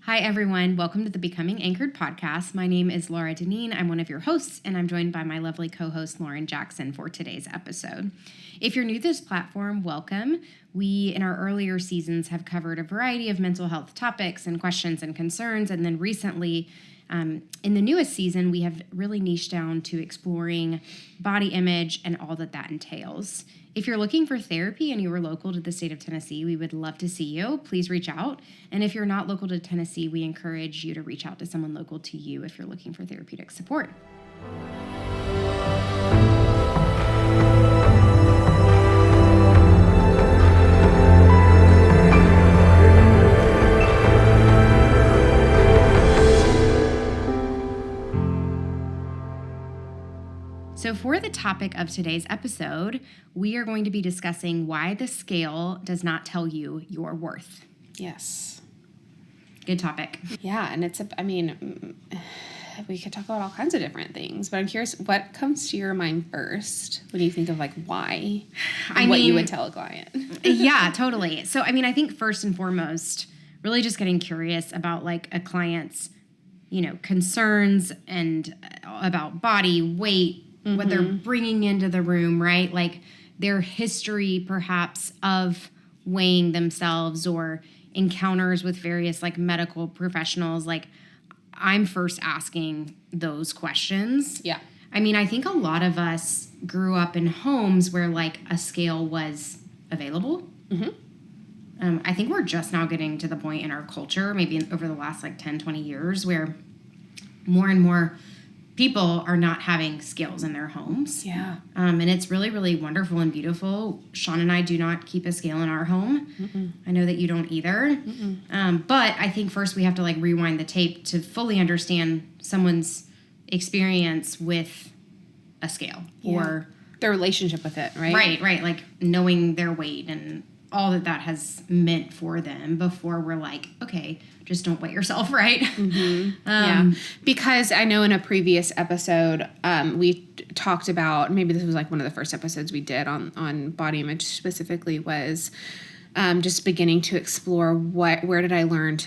Hi, everyone. Welcome to the Becoming Anchored podcast. My name is Laura Deneen. I'm one of your hosts, and I'm joined by my lovely co-host, Lauren Jackson, for today's episode. If you're new to this platform, welcome. We, in our earlier seasons, have covered a variety of mental health topics and questions and concerns, and then recently, in the newest season, we have really niched down to exploring body image and all that entails. If you're looking for therapy and you are local to the state of Tennessee, we would love to see you. Please reach out. And if you're not local to Tennessee, we encourage you to reach out to someone local to you if you're looking for therapeutic support. So for the topic of today's episode, we are going to be discussing why the scale does not tell you your worth. Yes. Good topic. Yeah, and we could talk about all kinds of different things, but I'm curious, what comes to your mind first when you think of why and what you would tell a client? Yeah, totally. So, I think first and foremost, really just getting curious about a client's, concerns and about body, weight, what they're bringing into the room, right? Their history perhaps of weighing themselves or encounters with various medical professionals. I'm first asking those questions. Yeah. I think a lot of us grew up in homes where a scale was available. Mm-hmm. I think we're just now getting to the point in our culture, maybe over the last 10, 20 years, where more and more people are not having scales in their homes. Yeah. And it's really, really wonderful and beautiful. Sean and I do not keep a scale in our home. Mm-mm. I know that you don't either. But I think first we have to rewind the tape to fully understand someone's experience with a scale. Yeah. Or their relationship with it, right? Right. Knowing their weight and all that has meant for them before we're okay, just don't weigh yourself, right? Mm-hmm. Yeah. Because I know in a previous episode, we talked about, maybe this was one of the first episodes we did on body image specifically, was just beginning to explore where did I learn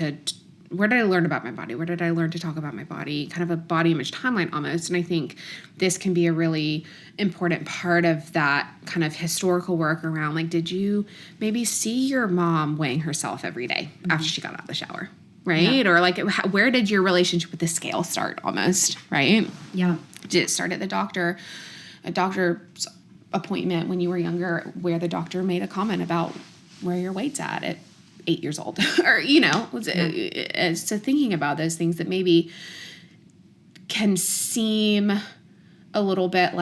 about my body? Where did I learn to talk about my body? Kind of a body image timeline almost. And I think this can be a really important part of that kind of historical work around, did you maybe see your mom weighing herself every day after she got out of the shower? Right? Yeah. Or where did your relationship with the scale start almost? Right? Yeah. Did it start at a doctor's appointment when you were younger, where the doctor made a comment about where your weight's at 8 years old? Or, so thinking about those things that maybe can seem a little bit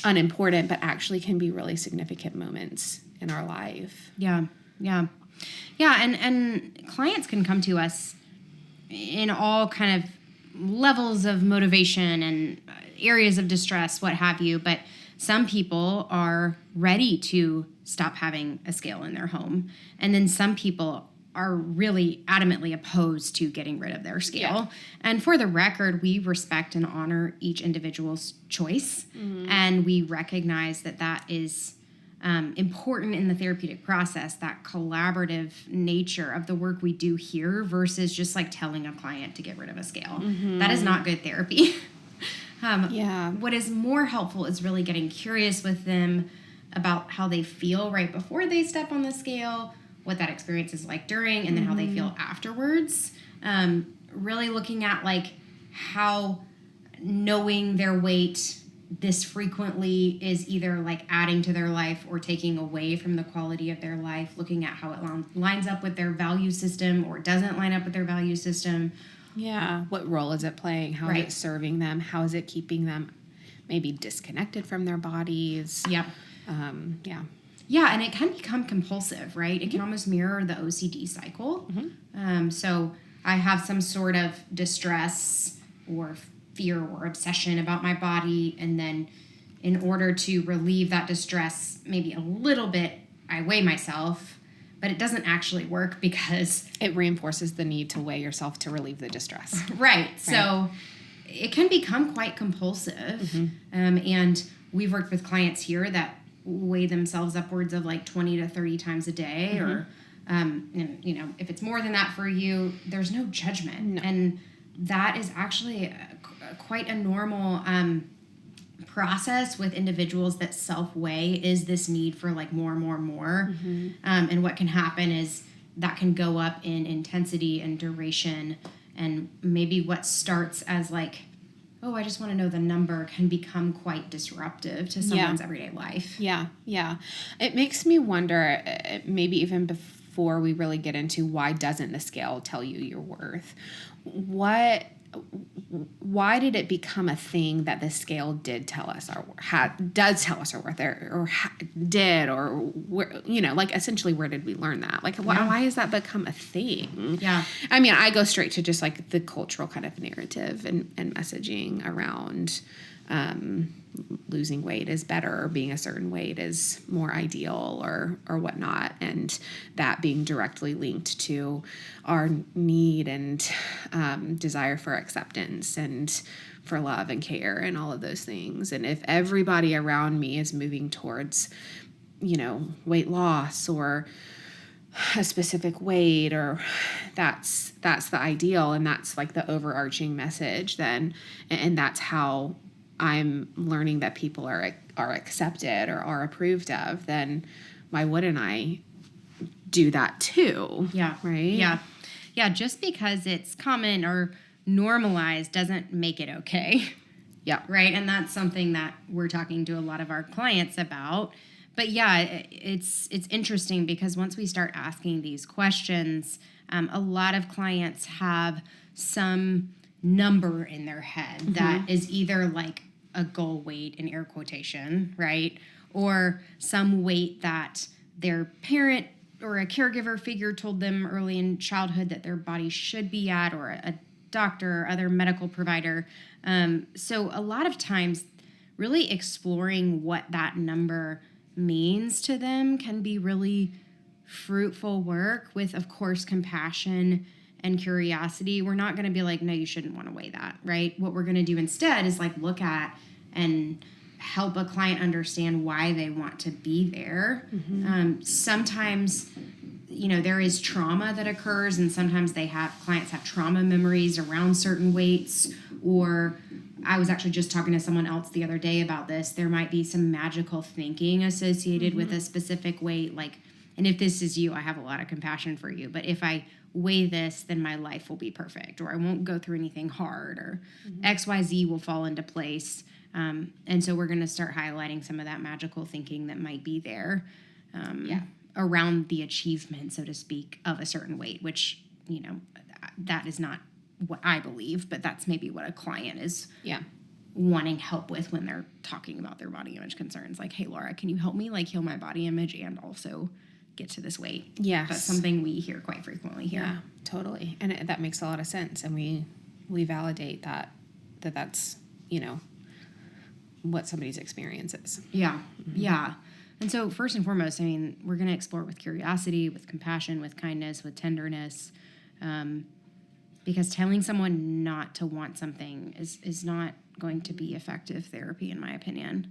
unimportant, but actually can be really significant moments in our life. Yeah. And clients can come to us in all kind of levels of motivation and areas of distress, what have you. But some people are ready to stop having a scale in their home. And then some people are really adamantly opposed to getting rid of their scale. Yeah. And for the record, we respect and honor each individual's choice. Mm-hmm. And we recognize that is important in the therapeutic process, that collaborative nature of the work we do here versus just telling a client to get rid of a scale. Mm-hmm. That is not good therapy. What is more helpful is really getting curious with them about how they feel right before they step on the scale, what that experience is like during, and then how they feel afterwards. Really looking at how knowing their weight this frequently is either adding to their life or taking away from the quality of their life, looking at how it lines up with their value system or doesn't line up with their value system. Yeah. What role is it playing? How is it serving them? How is it keeping them maybe disconnected from their bodies? Yep. Yeah, and it can become compulsive, right? It can almost mirror the OCD cycle. Mm-hmm. So I have some sort of distress or fear or obsession about my body, and then in order to relieve that distress maybe a little bit, I weigh myself, but it doesn't actually work because it reinforces the need to weigh yourself to relieve the distress. Right. So it can become quite compulsive. Mm-hmm. And we've worked with clients here that weigh themselves upwards of 20 to 30 times a day, or And, if it's more than that for you, there's no judgment. No. And that is actually quite a normal process with individuals that self-weigh, is this need for like more. And what can happen is that can go up in intensity and duration, and maybe what starts as like, oh, I just want to know the number, can become quite disruptive to someone's everyday life. Yeah. It makes me wonder, maybe even before we really get into why doesn't the scale tell you your worth, why did it become a thing that the scale did tell us does tell us our worth, did, or where, like essentially where did we learn that? Like why has that become a thing? Yeah. I mean, I go straight to just like the cultural kind of narrative and messaging around losing weight is better, or being a certain weight is more ideal, or whatnot, and that being directly linked to our need and desire for acceptance and for love and care and all of those things. And if everybody around me is moving towards, weight loss or a specific weight, or that's the ideal, and that's like the overarching message, then, and that's how I'm learning that people are accepted or are approved of, then why wouldn't I do that too? Yeah. Right? Yeah, just because it's common or normalized doesn't make it okay. Yeah. Right? And that's something that we're talking to a lot of our clients about. But yeah, it's interesting because once we start asking these questions, a lot of clients have some number in their head that is either like a goal weight in air quotation, right? Or some weight that their parent or a caregiver figure told them early in childhood that their body should be at, or a doctor or other medical provider. So a lot of times really exploring what that number means to them can be really fruitful work with, of course, compassion and curiosity. We're not going to be like, no, you shouldn't want to weigh that, right? What we're going to do instead is like look at and help a client understand why they want to be there. Sometimes, there is trauma that occurs, and sometimes clients have trauma memories around certain weights. Or I was actually just talking to someone else the other day about this. There might be some magical thinking associated with a specific weight. Like, and if this is you, I have a lot of compassion for you. But if I weigh this, then my life will be perfect, or I won't go through anything hard, or XYZ will fall into place. And so we're going to start highlighting some of that magical thinking that might be there around the achievement, so to speak, of a certain weight, which, that is not what I believe, but that's maybe what a client is wanting help with when they're talking about their body image concerns. Like, hey, Laura, can you help me like heal my body image and also get to this weight? Yes. That's something we hear quite frequently here. Yeah, totally. And that makes a lot of sense. And we validate that's, what somebody's experience is. Yeah. Yeah. And so first and foremost, I mean, we're going to explore with curiosity, with compassion, with kindness, with tenderness, because telling someone not to want something is not going to be effective therapy, in my opinion.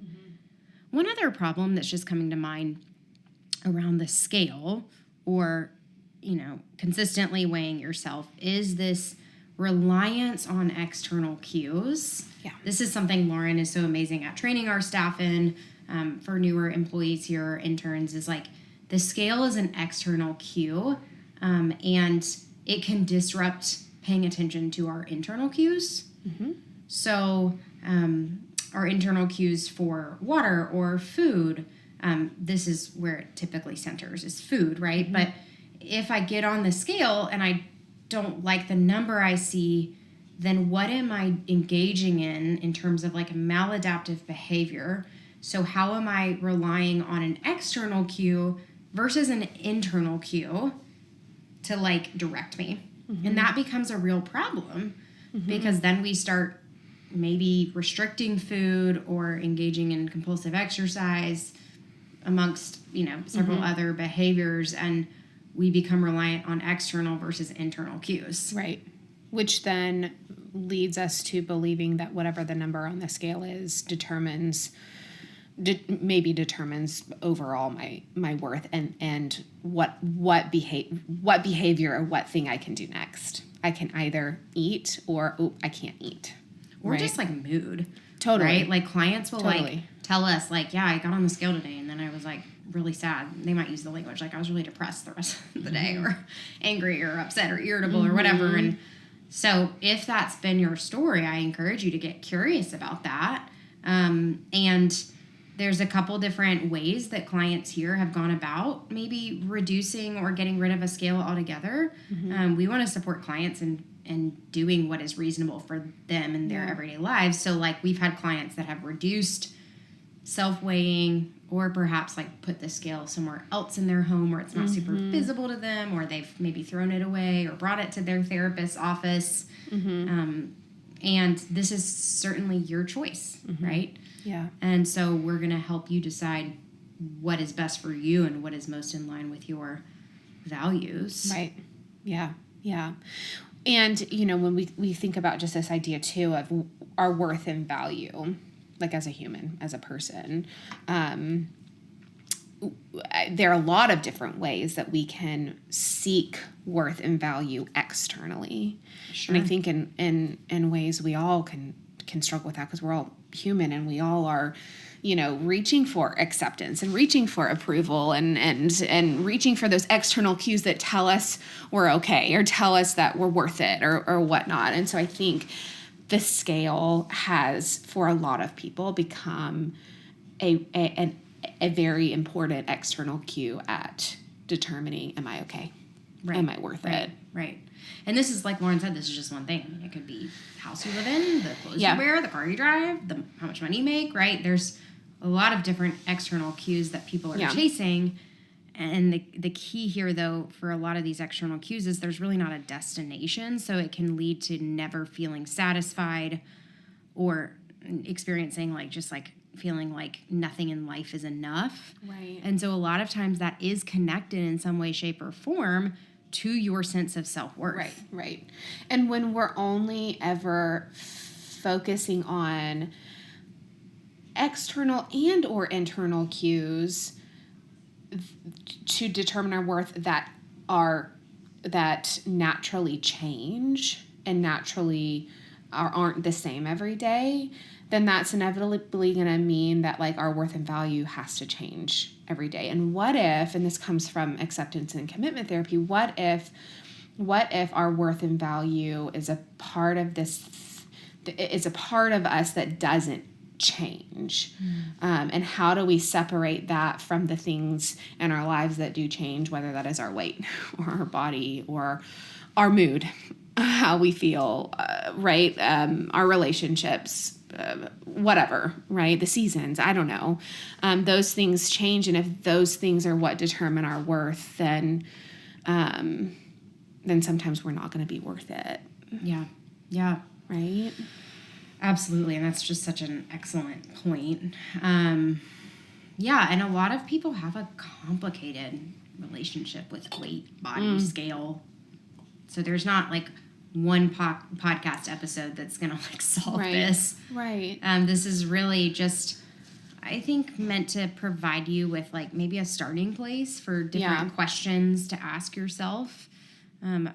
One other problem that's just coming to mind around the scale, or, consistently weighing yourself, is this reliance on external cues. Yeah. This is something Lauren is so amazing at training our staff in, for newer employees here, interns, is like the scale is an external cue, and it can disrupt paying attention to our internal cues. So our internal cues for water or food, this is where it typically centers, is food, right? But if I get on the scale and I don't like the number I see, then what am I engaging in terms of like a maladaptive behavior? So how am I relying on an external cue versus an internal cue to like direct me? And that becomes a real problem, because then we start maybe restricting food or engaging in compulsive exercise amongst, several other behaviors, and we become reliant on external versus internal cues. Right. Which then leads us to believing that whatever the number on the scale is determines maybe determines overall my worth and what behavior or what thing I can do next. I can either eat or I can't eat. Or just like mood. Totally. Right? Like clients will like tell us like, yeah, I got on the scale today and then I was like really sad. They might use the language like I was really depressed the rest of the day or angry or upset or irritable or whatever. And so if that's been your story, I encourage you to get curious about that. And there's a couple different ways that clients here have gone about maybe reducing or getting rid of a scale altogether. We want to support clients in doing what is reasonable for them in their everyday lives. So like we've had clients that have reduced self-weighing or perhaps like put the scale somewhere else in their home where it's not super visible to them, or they've maybe thrown it away or brought it to their therapist's office. And this is certainly your choice, right? Yeah. And so we're going to help you decide what is best for you and what is most in line with your values. Right. Yeah. Yeah. And, when we think about just this idea too of our worth and value, like as a human, as a person, there are a lot of different ways that we can seek worth and value externally. Sure. And I think in ways we all can struggle with that because we're all human and we all are, reaching for acceptance and reaching for approval and reaching for those external cues that tell us we're okay or tell us that we're worth it or whatnot. And so I think the scale has, for a lot of people, become a very important external cue at determining, am I okay? Right. Am I worth it? Right. And this is, like Lauren said, this is just one thing. It could be the house you live in, the clothes you wear, the car you drive, how much money you make, right? There's a lot of different external cues that people are chasing. And the key here, though, for a lot of these external cues is there's really not a destination. So it can lead to never feeling satisfied or experiencing feeling like nothing in life is enough. Right. And so a lot of times that is connected in some way, shape, or form to your sense of self-worth. Right. And when we're only ever focusing on external and or internal cues to determine our worth that naturally change and naturally aren't the same every day, then that's inevitably going to mean that like our worth and value has to change every day. And what if, and this comes from acceptance and commitment therapy, what if our worth and value is a part of this, is a part of us that doesn't change? And how do we separate that from the things in our lives that do change, whether that is our weight or our body or our mood, how we feel, right? Our relationships, whatever, right? The seasons, I don't know. Those things change. And if those things are what determine our worth, then sometimes we're not going to be worth it. Yeah. Yeah. Right. Absolutely. And that's just such an excellent point. Yeah. And a lot of people have a complicated relationship with weight, body, scale. So there's not like one podcast episode that's going to like solve this. Right. This is really just, I think, meant to provide you with like maybe a starting place for different questions to ask yourself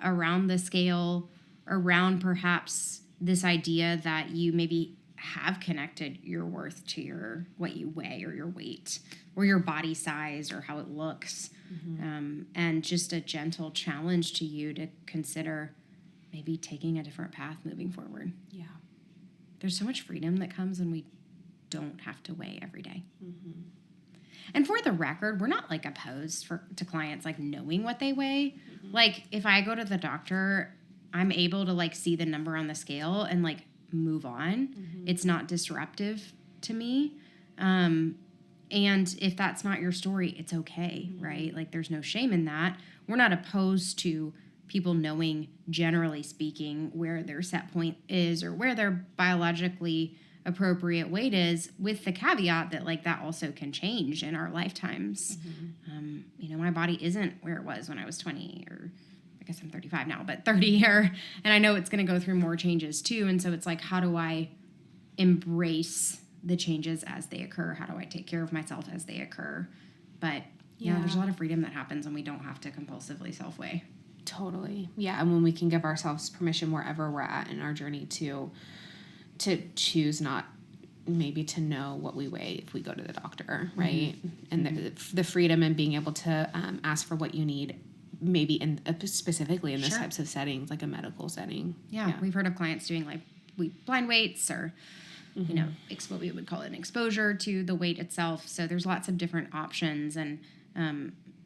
around the scale, around perhaps this idea that you maybe have connected your worth to what you weigh or your weight or your body size or how it looks. And just a gentle challenge to you to consider maybe taking a different path moving forward. Yeah. There's so much freedom that comes when we don't have to weigh every day. And for the record, we're not like opposed to clients like knowing what they weigh. Like if I go to the doctor, I'm able to like see the number on the scale and like move on. It's not disruptive to me. And if that's not your story, it's okay, right? Like there's no shame in that. We're not opposed to people knowing, generally speaking, where their set point is or where their biologically appropriate weight is, with the caveat that like that also can change in our lifetimes. My body isn't where it was when I was 20, or I guess I'm 35 now, but 30, and I know it's going to go through more changes too. And so it's like, how do I embrace the changes as they occur? How do I take care of myself as they occur? But there's a lot of freedom that happens when we don't have to compulsively self-weigh. Totally. Yeah. And when we can give ourselves permission wherever we're at in our journey to choose not maybe to know what we weigh if we go to the doctor, right? And the freedom and being able to ask for what you need, maybe specifically in those types of settings, like a medical setting. Yeah. We've heard of clients doing like blind weights or, what we would call it an exposure to the weight itself. So there's lots of different options. And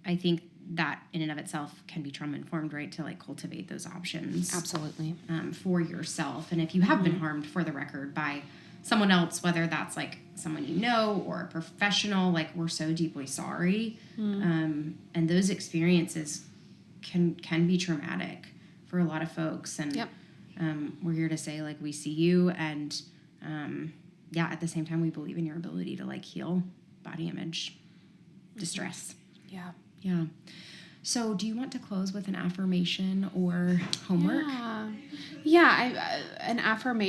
I think that in and of itself can be trauma informed, right? To like cultivate those options. Absolutely. For yourself. And if you have been harmed, for the record, by someone else, whether that's like someone you know or a professional, like we're so deeply sorry. And those experiences can be traumatic for a lot of folks. And we're here to say like we see you, and at the same time we believe in your ability to like heal body image distress. Yeah. So do you want to close with an affirmation or homework? A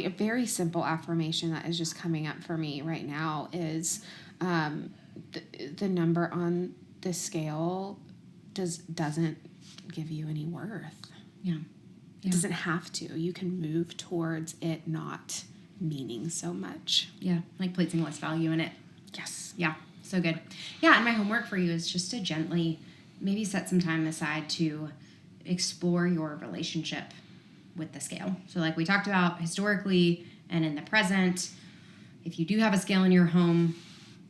very simple affirmation that is just coming up for me right now is the number on the scale doesn't give you any worth. It doesn't have to. You can move towards it not meaning so much. Like placing less value in it. Yes. So good. And my homework for you is just to gently maybe set some time aside to explore your relationship with the scale. So like we talked about historically and in the present, if you do have a scale in your home,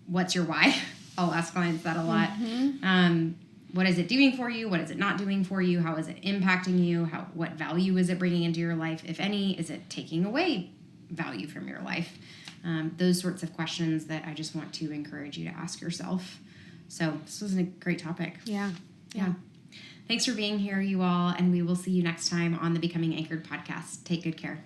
what's your why? I'll ask clients that a lot. What is it doing for you? What is it not doing for you? How is it impacting you? What value is it bringing into your life? If any, is it taking away value from your life? Those sorts of questions that I just want to encourage you to ask yourself. So this was a great topic. Yeah. Thanks for being here, you all, and we will see you next time on the Becoming Anchored podcast. Take good care.